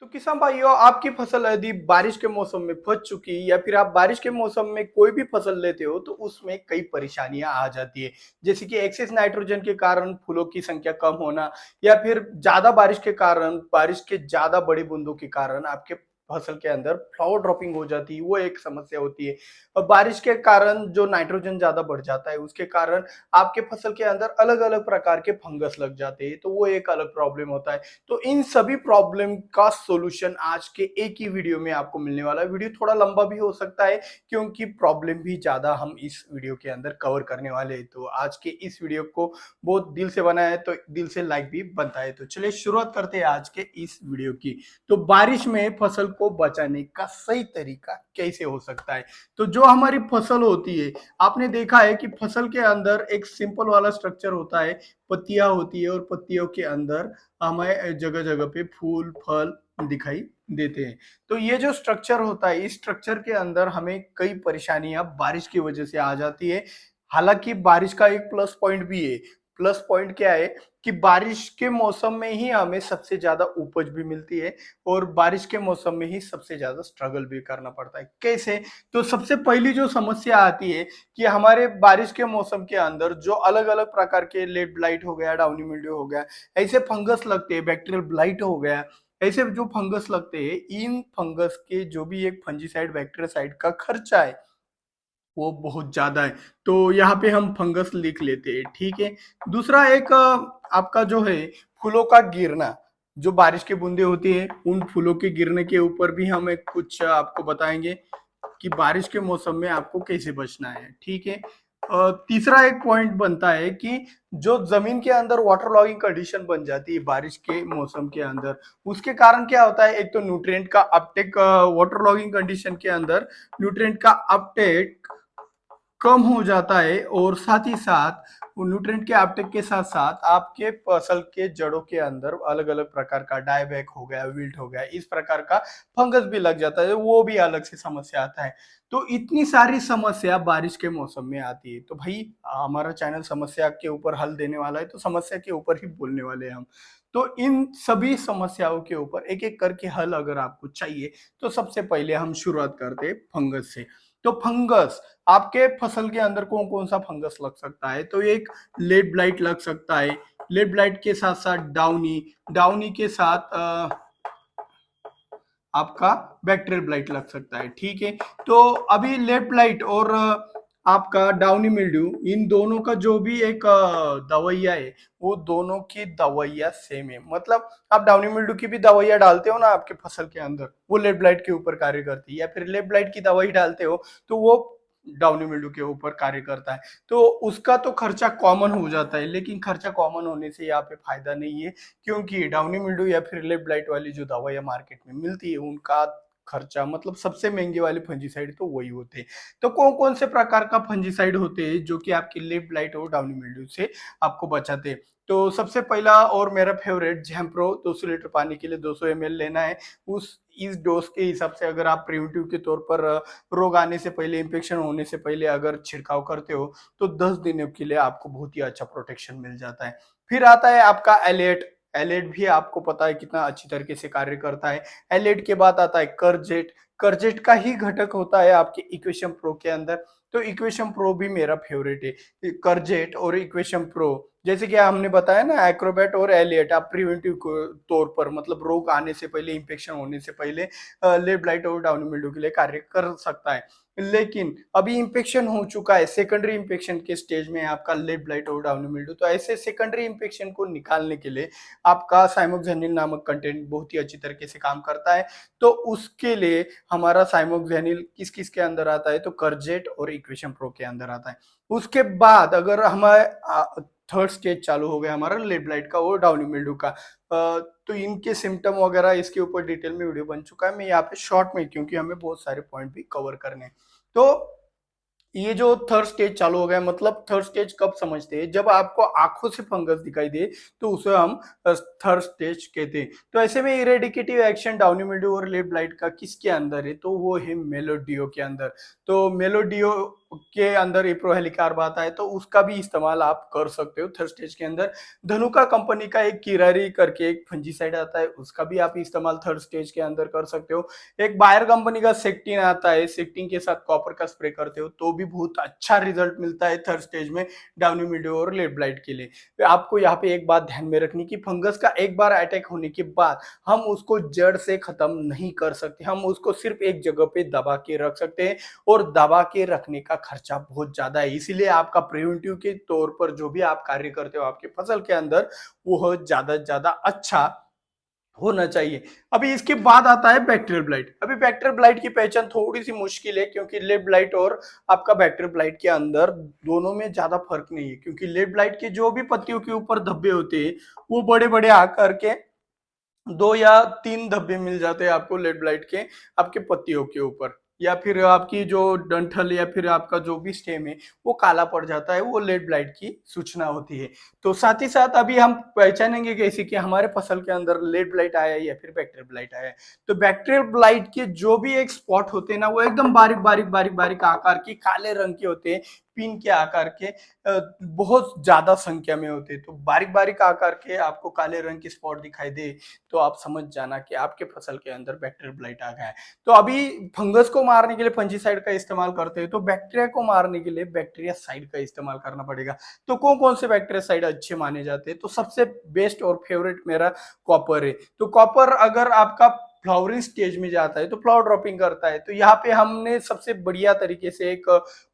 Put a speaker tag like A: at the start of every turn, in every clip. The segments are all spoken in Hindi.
A: तो किसान भाइयों, आपकी फसल यदि बारिश के मौसम में फंस चुकी या फिर आप बारिश के मौसम में कोई भी फसल लेते हो तो उसमें कई परेशानियां आ जाती है। जैसे कि एक्सेस नाइट्रोजन के कारण फूलों की संख्या कम होना, या फिर ज्यादा बारिश के कारण, बारिश के ज्यादा बड़ी बूंदों के कारण आपके फसल के अंदर फ्लावर ड्रॉपिंग हो जाती है, वो एक समस्या होती है। और बारिश के कारण जो नाइट्रोजन ज्यादा बढ़ जाता है उसके कारण आपके फसल के अंदर अलग अलग प्रकार के फंगस लग जाते हैं, तो वो एक अलग प्रॉब्लम होता है। तो इन सभी प्रॉब्लम का सॉल्यूशन आज के एक ही वीडियो में आपको मिलने वाला है। वीडियो थोड़ा लंबा भी हो सकता है क्योंकि प्रॉब्लम भी ज्यादा हम इस वीडियो के अंदर कवर करने वाले हैं। तो आज के इस वीडियो को बहुत दिल से बनाया है तो दिल से लाइक भी बनता है। तो चलिए शुरुआत करते हैं आज के इस वीडियो की। तो बारिश में फसल को बचाने का सही तरीका कैसे हो सकता है। तो जो हमारी फसल होती है, आपने देखा है कि फसल के अंदर एक सिंपल वाला स्ट्रक्चर होता है, पत्तियां होती है और पत्तियों के अंदर हमें जगह जगह पे फूल फल दिखाई देते हैं। तो ये जो स्ट्रक्चर होता है, इस स्ट्रक्चर के अंदर हमें कई परेशानियां बारिश की वजह से आ जाती है। हालांकि बारिश का एक प्लस पॉइंट भी है। प्लस पॉइंट क्या है कि बारिश के मौसम में ही हमें सबसे ज्यादा उपज भी मिलती है और बारिश के मौसम में ही सबसे ज्यादा स्ट्रगल भी करना पड़ता है। कैसे? तो सबसे पहली जो समस्या आती है कि हमारे बारिश के मौसम के अंदर जो अलग अलग प्रकार के लेट ब्लाइट हो गया, डाउनी मिल्ड्यू हो गया, ऐसे फंगस लगते हैं, बैक्टीरियल ब्लाइट हो गया, ऐसे जो फंगस लगते हैं, इन फंगस के जो भी एक फंजीसाइड बैक्टीरियासाइड का खर्चा है वो बहुत ज्यादा है। तो यहाँ पे हम फंगस लिख लेते हैं, ठीक है। दूसरा एक आपका जो है फूलों का गिरना, जो बारिश की बूंदे होती है उन फूलों के गिरने के ऊपर भी हम एक कुछ आपको बताएंगे कि बारिश के मौसम में आपको कैसे बचना है, ठीक है। तीसरा एक पॉइंट बनता है कि जो जमीन के अंदर वाटर लॉगिंग कंडीशन बन जाती है बारिश के मौसम के अंदर, उसके कारण क्या होता है, एक तो न्यूट्रिएंट का अपटेक, वाटर लॉगिंग कंडीशन के अंदर न्यूट्रिएंट का अपटेक कम हो जाता है और साथ ही साथ न्यूट्रिएंट के अपटेक के साथ साथ आपके फसल के जड़ों के अंदर अलग अलग प्रकार का डायबैक हो गया, विल्ट हो गया, इस प्रकार का फंगस भी लग जाता है, वो भी अलग से समस्या आता है। तो इतनी सारी समस्या बारिश के मौसम में आती है। तो भाई, हमारा चैनल समस्या के ऊपर हल देने वाला है तो समस्या के ऊपर ही बोलने वाले हैं हम। तो इन सभी समस्याओं के ऊपर एक एक करके हल अगर आपको चाहिए तो सबसे पहले हम शुरुआत करते हैं फंगस से। तो फंगस, आपके फसल के अंदर कौन कौन सा फंगस लग सकता है? तो एक लेड ब्लाइट लग सकता है। लेड ब्लाइट के साथ साथ डाउनी, डाउनी के साथ आपका बैक्टीरियल ब्लाइट लग सकता है, ठीक है। तो अभी लेड ब्लाइट और आपका डाउनी मिल्ड्यू, इन दोनों का जो भी एक दवाइया है, वो दोनों की दवाइयाँ सेम है। मतलब आप डाउनी मिल्ड्यू की भी दवाइयाँ डालते हो ना आपके फसल के अंदर, वो लेड ब्लाइट के ऊपर कार्य करती है, या फिर लेड ब्लाइट की दवाई डालते हो तो वो डाउनी मिल्ड्यू के ऊपर कार्य करता है। तो उसका तो खर्चा कॉमन हो जाता है, लेकिन खर्चा कॉमन होने से यहाँ पे फायदा नहीं है, क्योंकि डाउनी मिल्ड्यू या फिर लेड ब्लाइट वाली जो दवाइयाँ मार्केट में मिलती है उनका खर्चा, मतलब सबसे महंगे वाले फंजीसाइड तो वही होते हैं। तो कौन कौन से प्रकार का फंजीसाइड होते हैं जो कि आपकी लेड ब्लाइट और डाउनी मिल्ड्यू से आपको बचाते हैं? तो सबसे पहला और मेरा फेवरेट जैम्प्रो, 200 लीटर पानी के लिए 200 ml लेना है। उस इस डोज के हिसाब से अगर आप प्रिवेंटिव के तौर पर रोग आने से पहले, इंफेक्शन होने से पहले अगर छिड़काव करते हो तो 10 दिनों के लिए आपको बहुत ही अच्छा प्रोटेक्शन मिल जाता है। फिर आता है आपका एलेट। एलेट भी आपको पता है कितना अच्छी तरीके से कार्य करता है। एलेट के बाद आता है करजेट। करजेट का ही घटक होता है आपके इक्वेशन प्रो के अंदर। तो इक्वेशन प्रो भी मेरा फेवरेट है। करजेट और इक्वेशन प्रो, जैसे कि हमने बताया ना, एक्रोबैट और एलियट, आप प्रिवेंटिव तौर पर, मतलब रोग आने से पहले, इंफेक्शन होने से पहले लेड ब्लाइट और डाउनी मिल्ड्यू के लिए कार्य कर सकता है। लेकिन अभी इंफेक्शन हो चुका है, सेकेंडरी इंफेक्शन के स्टेज में है आपका लेड ब्लाइट और डाउनी मिल्ड्यू, तो ऐसे सेकेंडरी इंफेक्शन को निकालने के लिए आपका साइमोक्सेनिल नामक कंटेंट बहुत ही अच्छी तरीके से काम करता है। तो उसके लिए हमारा साइमोक्सेनिल किस किस के अंदर आता है? तो करजेट और इक्वेशन प्रो के अंदर आता है। उसके बाद अगर हमारे थर्ड स्टेज चालू हो गया हमारा लेड ब्लाइट का और डाउनी मिल्ड्यू का, तो इनके सिम्टम वगैरह इसके ऊपर डिटेल में वीडियो बन चुका है। मैं यहाँ पे शॉर्ट में, क्योंकि हमें बहुत सारे पॉइंट भी कवर करने हैं। तो ये जो थर्ड स्टेज चालू हो गया, मतलब थर्ड स्टेज कब समझते हैं? जब आपको आंखों से फंगस दिखाई दे तो उसे हम थर्ड स्टेज कहते हैं। तो ऐसे में इरेडिकेटिव एक्शन डाउनी मिल्ड्यू और लेड ब्लाइट का किसके अंदर है? तो वो है मेलोडियो के अंदर। तो मेलोडियो के अंदर एप्रो हेलिकार्ब आता है, तो उसका भी इस्तेमाल आप कर सकते हो थर्ड स्टेज के अंदर। धनुका कंपनी का एक किरारी करके एक फंजीसाइड आता है, उसका भी आप इस्तेमाल थर्ड स्टेज के अंदर कर सकते हो। एक बायर कंपनी का सेक्टिन आता है, सेक्टिन के साथ कॉपर का स्प्रे करते हो तो भी बहुत अच्छा रिजल्ट मिलता है थर्ड स्टेज में डाउनी मिल्ड्यू और लेड ब्लाइट के लिए। तो आपको यहाँ पे एक बात ध्यान में रखनी कि फंगस का एक बार अटैक होने के बाद हम उसको जड़ से खत्म नहीं कर सकते, हम उसको सिर्फ एक जगह पे दबा के रख सकते हैं और दबा के रखने का खर्चा बहुत ज्यादा है। इसीलिए आपका प्रिवेंटिव के तौर पर जो भी आप कार्य करते हो आपके फसल के अंदर, वो ज्यादा से ज्यादा अच्छा होना चाहिए। अभी इसके बाद आता है बैक्टीरियल ब्लाइट। अभी बैक्टीरियल ब्लाइट की पहचान थोड़ी सी मुश्किल है, क्योंकि लेड ब्लाइट और आपका बैक्टीरियल ब्लाइट के अंदर दोनों में ज्यादा फर्क नहीं है, क्योंकि लेड ब्लाइट के जो भी पत्तियों के ऊपर धब्बे होते हैं वो बड़े बड़े आकार के 2 या 3 धब्बे मिल जाते हैं आपको लेड ब्लाइट के आपके पत्तियों के ऊपर, या फिर आपकी जो डंठल या फिर आपका जो भी स्टेम है वो काला पड़ जाता है, वो लेड ब्लाइट की सूचना होती है। तो साथ ही साथ अभी हम पहचानेंगे कैसे कि हमारे फसल के अंदर लेड ब्लाइट आया है या फिर बैक्टीरियल ब्लाइट आया है। तो बैक्टीरियल ब्लाइट के जो भी एक स्पॉट होते हैं ना, वो एकदम बारीक बारीक बारीक बारीक आकार के काले रंग के होते हैं, पिन के आकार के, बहुत ज्यादा संख्या में होते हैं। तो बारीक बारीक आकार के आपको काले रंग की स्पॉट दिखाई दे तो आप समझ जाना कि आपके फसल के अंदर बैक्टीरियल ब्लाइट आ गया है। तो अभी फंगस को मारने के लिए फंजीसाइड का इस्तेमाल करते हैं, तो बैक्टीरिया को मारने के लिए बैक्टीरिया साइड का इस्तेमाल करना पड़ेगा। तो कौन कौन से बैक्टीरिया साइड अच्छे माने जाते हैं? तो सबसे बेस्ट और फेवरेट मेरा कॉपर है। तो कॉपर अगर आपका फ्लावरिंग स्टेज में जाता है तो फ्लावर ड्रॉपिंग करता है, तो यहाँ पे हमने सबसे बढ़िया तरीके से एक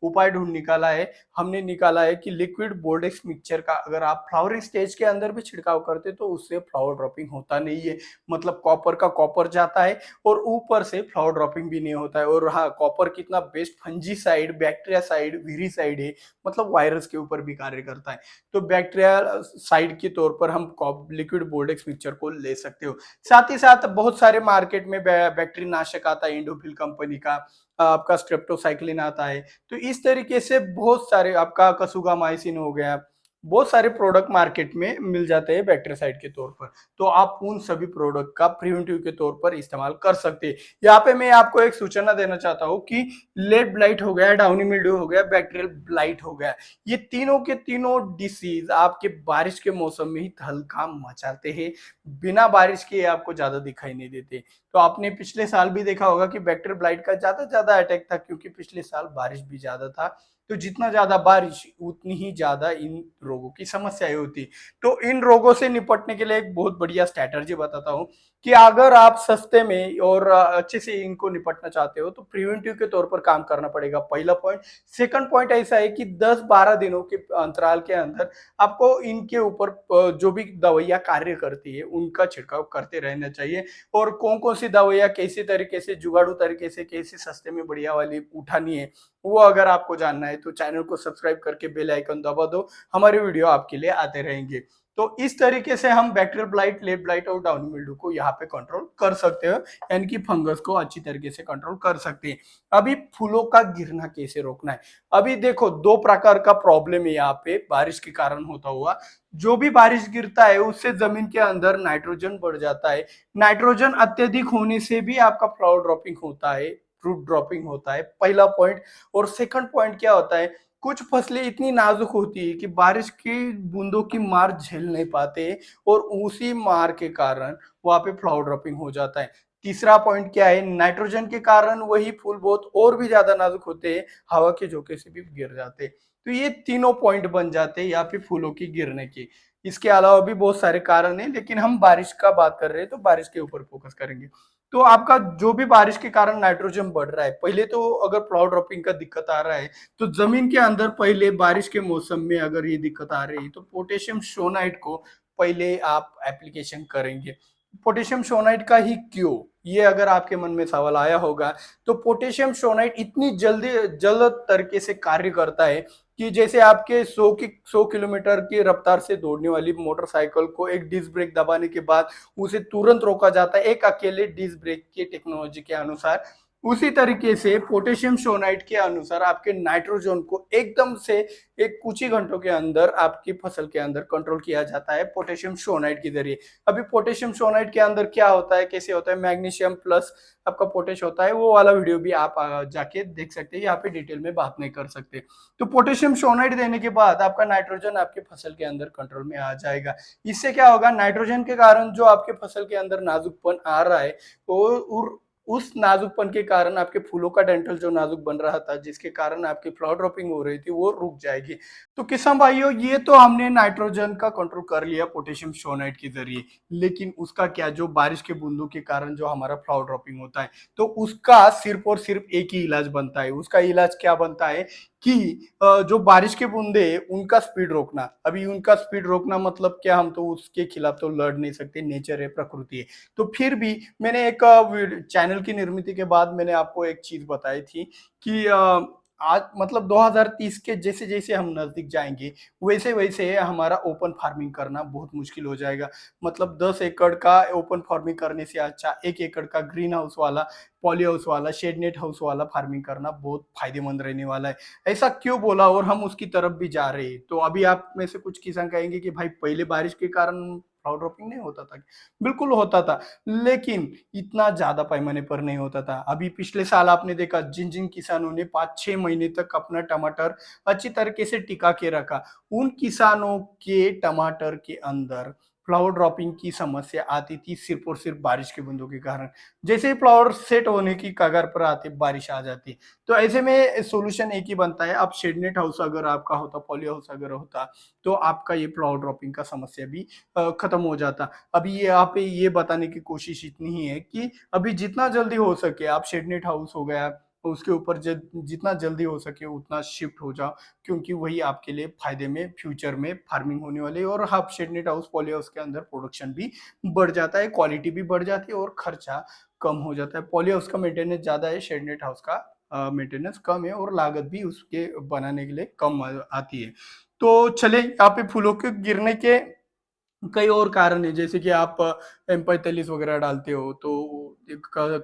A: उपाय ढूंढ निकाला है। हमने निकाला है कि लिक्विड बोर्डेक्स मिक्सचर का अगर आप फ्लावरिंग स्टेज के अंदर भी छिड़काव करते तो उससे फ्लावर ड्रॉपिंग होता नहीं है। मतलब कॉपर का कॉपर जाता है और ऊपर से फ्लावर ड्रॉपिंग भी नहीं होता है। और हाँ, कॉपर कितना बेस्ट फंजीसाइड, बैक्टीरिया साइड, वीरीसाइड है, मतलब वायरस के ऊपर भी कार्य करता है। तो बैक्टीरिया साइड के तौर पर हम लिक्विड बोर्डेक्स मिक्सचर को ले सकते हो। साथ ही साथ बहुत सारे मार्केट में बैक्टीरिया नाशक आता है इंडोफिल कंपनी का, आपका स्ट्रेप्टोसाइक्लिन आता है। तो इस तरीके से बहुत सारे, आपका कसुगामाइसिन हो गया, बहुत सारे प्रोडक्ट मार्केट में मिल जाते हैं बैक्टीरियासाइड के तौर पर। तो आप उन सभी प्रोडक्ट का प्रिवेंटिव के तौर पर इस्तेमाल कर सकते हैं। यहाँ पे मैं आपको एक सूचना देना चाहता हूँ कि लेड ब्लाइट हो गया, डाउनी मिल्ड्यू हो गया, बैक्टीरियल ब्लाइट हो गया, ये तीनों के तीनों डिसीज आपके बारिश के मौसम में ही हल्का मचाते हैं, बिना बारिश के आपको ज्यादा दिखाई नहीं देते। तो आपने पिछले साल भी देखा होगा कि बैक्टीरियल ब्लाइट का ज्यादा अटैक था, क्योंकि पिछले साल बारिश भी ज्यादा था। तो जितना ज्यादा बारिश उतनी ही ज्यादा इन रोगों की समस्याएं होती। तो इन रोगों से निपटने के लिए एक बहुत बढ़िया स्ट्रैटेजी बताता हूँ कि अगर आप सस्ते में और अच्छे से इनको निपटना चाहते हो तो प्रिवेंटिव के तौर पर काम करना पड़ेगा, पहला पॉइंट। सेकंड पॉइंट ऐसा है कि 10-12 दिनों के अंतराल के अंदर आपको इनके ऊपर जो भी दवाइयाँ कार्य करती है उनका छिड़काव करते रहना चाहिए। और कौन कौन सी दवाइयाँ कैसे तरीके से, जुगाड़ू तरीके से कैसे सस्ते में बढ़िया वाली उठानी है, वो अगर आपको जानना है तो चैनल को सब्सक्राइब करके बेल आइकन दबा दो, हमारे वीडियो आपके लिए आते रहेंगे। तो इस तरीके से हम बैक्टीरियल ब्लाइट, लेड ब्लाइट और डाउनी मिल्ड्यू को यहाँ पे कंट्रोल कर सकते हो, यानी कि फंगस को अच्छी तरीके से कंट्रोल कर सकते हैं। अभी फूलों का गिरना कैसे रोकना है? अभी देखो, 2 प्रकार का प्रॉब्लम है यहाँ पे बारिश के कारण होता हुआ। जो भी बारिश गिरता है उससे जमीन के अंदर नाइट्रोजन बढ़ जाता है। नाइट्रोजन अत्यधिक होने से भी आपका फ्लावर ड्रॉपिंग होता है, फ्रूट ड्रॉपिंग होता है, पहला पॉइंट। और सेकंड पॉइंट क्या होता है, कुछ फसलें इतनी नाजुक होती है कि बारिश की बूंदों की मार झेल नहीं पाते और उसी मार के कारण वहां पे फ्लावर ड्रॉपिंग हो जाता है। तीसरा पॉइंट क्या है, नाइट्रोजन के कारण वही फूल बहुत और भी ज्यादा नाजुक होते हैं, हवा के झोंके से भी गिर जाते हैं। तो ये तीनों पॉइंट बन जाते हैं यहाँ पे फूलों की गिरने की। इसके अलावा भी बहुत सारे कारण हैं, लेकिन हम बारिश का बात कर रहे हैं तो बारिश के ऊपर फोकस करेंगे। तो आपका जो भी बारिश के कारण नाइट्रोजन बढ़ रहा है, पहले तो अगर फ्लावर ड्रॉपिंग का दिक्कत आ रहा है तो जमीन के अंदर पहले बारिश के मौसम में अगर ये दिक्कत आ रही है तो पोटेशियम सोनाइट को पहले आप एप्लीकेशन करेंगे। पोटेशियम सोनाइट का ही क्यों, ये अगर आपके मन में सवाल आया होगा, तो पोटेशियम सोनाइट इतनी जल्द तरीके से कार्य करता है कि जैसे आपके 100 किलोमीटर की रफ्तार से दौड़ने वाली मोटरसाइकिल को एक डिस्क ब्रेक दबाने के बाद उसे तुरंत रोका जाता है, एक अकेले डिस्क ब्रेक की टेक्नोलॉजी के अनुसार। उसी तरीके से पोटेशियम सोनाइट के अनुसार आपके नाइट्रोजन को एकदम से एक कुछ ही घंटों के अंदर आपकी फसल के अंदर कंट्रोल किया जाता है पोटेशियम सोनाइट के जरिए। अभी पोटेशियम सोनाइट के अंदर क्या होता है, कैसे होता है, मैग्नीशियम प्लस आपका पोटेश होता है, वो वाला वीडियो भी आप जाके देख सकते हैं, यहाँ पे डिटेल में बात नहीं कर सकते। तो पोटेशियम सोनाइट देने के बाद आपका नाइट्रोजन आपके फसल के अंदर कंट्रोल में आ जाएगा। इससे क्या होगा, नाइट्रोजन के कारण जो आपके फसल के अंदर नाजुकपन आ रहा है, वो उस नाजुकपन के कारण आपके फूलों का डेंटल जो नाजुक बन रहा था, जिसके कारण आपकी फ्लावर ड्रॉपिंग हो रही थी, वो रुक जाएगी। तो किसान भाइयों, ये तो हमने नाइट्रोजन का कंट्रोल कर लिया पोटेशियम सोनाइट के जरिए, लेकिन उसका क्या, जो बारिश के बूंदों के कारण जो हमारा फ्लावर ड्रॉपिंग होता है, तो उसका सिर्फ और सिर्फ एक ही इलाज बनता है। उसका इलाज क्या बनता है कि जो बारिश के बूंदे उनका स्पीड रोकना। अभी उनका स्पीड रोकना मतलब क्या, हम तो उसके खिलाफ तो लड़ नहीं सकते, नेचर है, प्रकृति है। तो फिर भी मैंने एक चैनल की निर्मित के बाद मैंने आपको एक चीज बताई थी कि आज मतलब 2030 के जैसे जैसे हम नजदीक जाएंगे, वैसे वैसे हमारा ओपन फार्मिंग करना बहुत मुश्किल हो जाएगा। मतलब 10 एकड़ का ओपन फार्मिंग करने से अच्छा 1 एकड़ का ग्रीन हाउस वाला, पॉली हाउस वाला, शेड नेट हाउस वाला फार्मिंग करना बहुत फायदेमंद रहने वाला है। ऐसा क्यों बोला, और हम उसकी तरफ भी जा रहे हैं। तो अभी आप में से कुछ किसान कहेंगे कि भाई पहले बारिश के कारण फ्लावर ड्रॉपिंग नहीं होता था। बिल्कुल होता था, लेकिन इतना ज्यादा पैमाने पर नहीं होता था। अभी पिछले साल आपने देखा, जिन जिन किसानों ने 5-6 महीने तक अपना टमाटर अच्छी तरीके से टिका के रखा, उन किसानों के टमाटर के अंदर फ्लावर ड्रॉपिंग की समस्या आती थी सिर्फ और सिर्फ बारिश के बूंदों के कारण। जैसे ही फ्लावर सेट होने की कगार पर आते, बारिश आ जाती। तो ऐसे में सोल्यूशन एक ही बनता है, आप शेडनेट हाउस अगर आपका होता, पॉली हाउस अगर होता, तो आपका ये फ्लावर ड्रॉपिंग का समस्या भी खत्म हो जाता। अभी ये यहाँ पे ये बताने की कोशिश इतनी ही है कि अभी जितना जल्दी हो सके आप शेडनेट हाउस हो गया, उसके ऊपर जितना जल्दी हो सके उतना शिफ्ट हो जाओ, क्योंकि वही आपके लिए फायदे में फ्यूचर में फार्मिंग होने वाली है। और आप शेडनेट हाउस, पॉली हाउस के अंदर प्रोडक्शन भी बढ़ जाता है, क्वालिटी भी बढ़ जाती है और खर्चा कम हो जाता है। पॉली हाउस का मेंटेनेंस ज्यादा है, शेडनेट हाउस का मेंटेनेंस कम है, और लागत भी उसके बनाने के लिए कम आती है। तो चले, यहाँ पे फूलों के गिरने के कई और कारण है, जैसे कि आप M45 वगैरह डालते हो, तो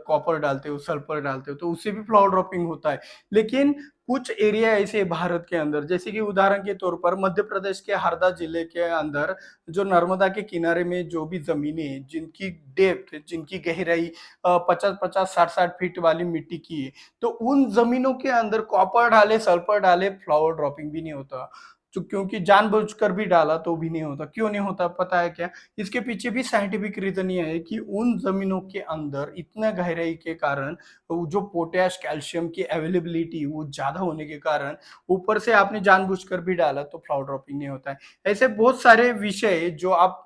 A: कॉपर डालते हो, सल्फर डालते हो, तो उससे भी फ्लावर ड्रॉपिंग होता है। लेकिन कुछ एरिया ऐसे हैं भारत के अंदर, जैसे कि उदाहरण के तौर पर मध्य प्रदेश के हरदा जिले के अंदर, जो नर्मदा के किनारे में जो भी जमीनें हैं, जिनकी डेप्थ, जिनकी गहराई 50-50, 60-60 फीट वाली मिट्टी की है, तो उन जमीनों के अंदर कॉपर डाले, सल्फर डाले, फ्लावर ड्रॉपिंग भी नहीं होता। क्योंकि जानबूझकर भी डाला तो भी नहीं होता। क्यों नहीं होता पता है क्या? इसके पीछे भी साइंटिफिक रीजन ये है कि उन जमीनों के अंदर इतना गहराई के कारण जो पोटेश, कैल्शियम की अवेलेबिलिटी वो ज्यादा होने के कारण, ऊपर से आपने जानबूझकर भी डाला तो फ्लावर ड्रॉपिंग नहीं होता है। ऐसे बहुत सारे विषय जो आप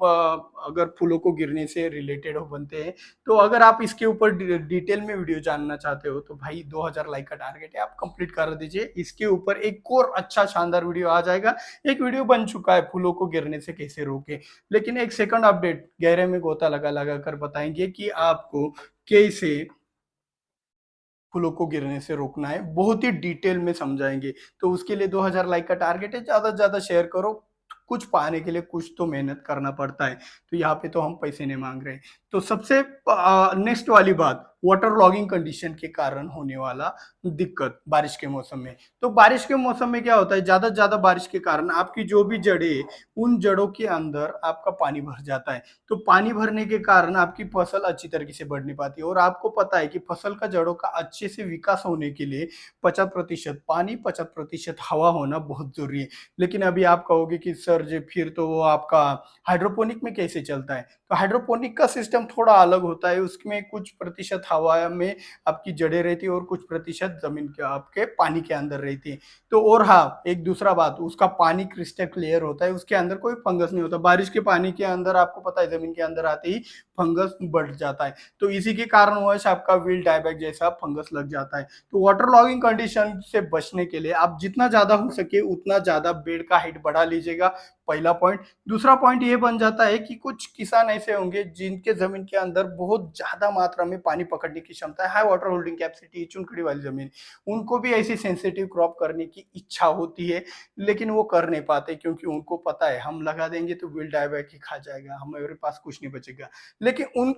A: अगर फूलों को गिरने से रिलेटेड हो बनते हैं। तो अगर आप इसके ऊपर डिटेल में वीडियो जानना चाहते हो, तो भाई 2000 लाइक का टारगेट है, आप कंप्लीट कर दीजिए। इसके ऊपर एक और अच्छा शानदार वीडियो आ जाएगा। एक वीडियो बन चुका है, फूलों को गिरने से कैसे रोके। लेकिन एक सेकंड अपडेट गहरे में गोता लगा लगा कर बताएंगे कि आपको कैसे फूलों को गिरने से रोकना है, बहुत ही डिटेल में समझाएंगे। तो उसके लिए 2000 लाइक का टारगेट है, ज्यादा से ज्यादा शेयर करो। कुछ पाने के लिए कुछ तो मेहनत करना पड़ता है। तो यहाँ पे तो हम पैसे नहीं मांग रहे। तो सबसे नेक्स्ट वाली बात, वाटर लॉगिंग कंडीशन के कारण होने वाला दिक्कत बारिश के मौसम में। तो बारिश के मौसम में क्या होता है, ज्यादा से ज्यादा बारिश के कारण आपकी जो भी जड़ें, उन जड़ों के अंदर आपका पानी भर जाता है। तो पानी भरने के कारण आपकी फसल अच्छी तरीके से बढ़ नहीं पाती। और आपको पता है कि फसल का जड़ों का अच्छे से विकास होने के लिए 50% पानी, 50% हवा होना बहुत जरूरी है। लेकिन अभी आप कहोगे कि सर जी फिर तो वो आपका हाइड्रोपोनिक में कैसे चलता है? तो हाइड्रोपोनिक का सिस्टम थोड़ा अलग होता है। उसमें कुछ प्रतिशत हवा में आपकी जड़ें रहती है और कुछ प्रतिशत जमीन के आपके पानी के अंदर रहती है। तो और हाँ, एक दूसरा बात, उसका पानी क्रिस्टल क्लियर होता है, उसके अंदर कोई फंगस नहीं होता। बारिश के पानी के अंदर आपको पता है जमीन के अंदर आते ही फंगस बढ़ जाता है। तो इसी के कारणवश आपका व्हील डायबैक जैसा फंगस लग जाता है। तो वाटर लॉगिंग कंडीशन से बचने के लिए आप जितना ज्यादा हो सके उतना ज्यादा बेड का हाइट बढ़ा लीजिएगा, पहला पॉइंट। दूसरा पॉइंट ये बन जाता है कि कुछ किसान ऐसे होंगे जिनके जमीन के अंदर बहुत ज्यादा मात्रा में पानी पकड़ने की क्षमता है, हाई वाटर होल्डिंग कैपेसिटी, चुनखड़ी वाली जमीन, उनको भी ऐसी सेंसिटिव क्रॉप करने की इच्छा होती है, लेकिन वो कर नहीं पाते, क्योंकि उनको पता है हम लगा देंगे तो विल डाई बैक ही खा जाएगा, हमारे पास कुछ नहीं बचेगा। लेकिन उन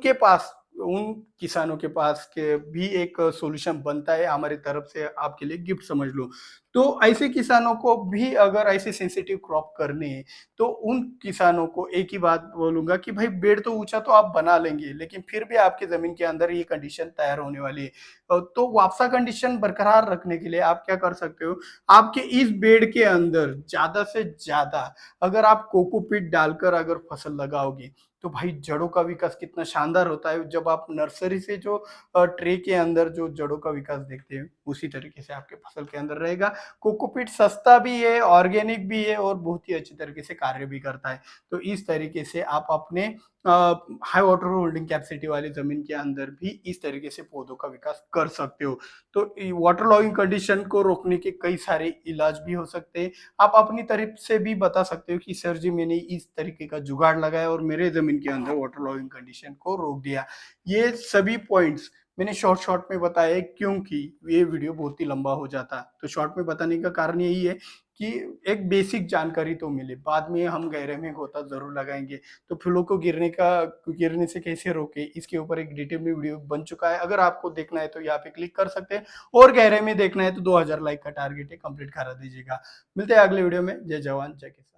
A: किसानों के पास के भी एक सॉल्यूशन बनता है हमारी तरफ से आपके लिए गिफ्ट समझ लो। तो ऐसे किसानों को भी अगर ऐसे सेंसिटिव क्रॉप करने हैं, तो उन किसानों को एक ही बात बोलूँगा कि भाई बेड तो ऊँचा तो आप बना लेंगे, लेकिन फिर भी आपकी ज़मीन के अंदर ये कंडीशन तैयार होने वाली है। तो वापसा कंडीशन बरकरार रखने के लिए आप क्या कर सकते हो, आपके इस बेड के अंदर ज़्यादा से ज़्यादा अगर आप कोकोपीट डालकर अगर फसल लगाओगे, तो भाई जड़ों का विकास कितना शानदार होता है। जब आप नर्सरी से जो ट्रे के अंदर जो जड़ों का विकास देखते हैं, उसी तरीके से आपके फसल के अंदर रहेगा। कोकोपीट सस्ता भी है, ऑर्गेनिक भी है और बहुत ही अच्छी तरीके से कार्य भी करता है। तो इस तरीके से आप अपने हाई वाटर होल्डिंग कैपेसिटी वाली ज़मीन के अंदर भी इस तरीके से पौधों का विकास कर सकते हो। तो वाटर लॉगिंग कंडीशन को रोकने के कई सारे इलाज भी हो सकते हैं। आप अपनी तरफ से भी बता सकते हो कि सर जी मैंने इस तरीके का जुगाड़ लगाया और मेरे ज़मीन के अंदर वाटर लॉगिंग कंडीशन को रोक दिया। ये सभी पॉइंट्स मैंने शॉर्ट में बताया क्योंकि ये वीडियो बहुत ही लंबा हो जाता। तो शॉर्ट में बताने का कारण यही है कि एक बेसिक जानकारी तो मिले, बाद में हम गहरे में गोता ज़रूर लगाएँगे। तो फूलों को गिरने से कैसे रोकें, इसके ऊपर एक डिटेल में वीडियो बन चुका है। अगर आपको देखना है तो यहाँ पे क्लिक कर सकते हैं और गहरे में देखना है तो 2000 लाइक का टारगेट है, कंप्लीट करा दीजिएगा। मिलते हैं अगले वीडियो में। जय जवान, जय किसान।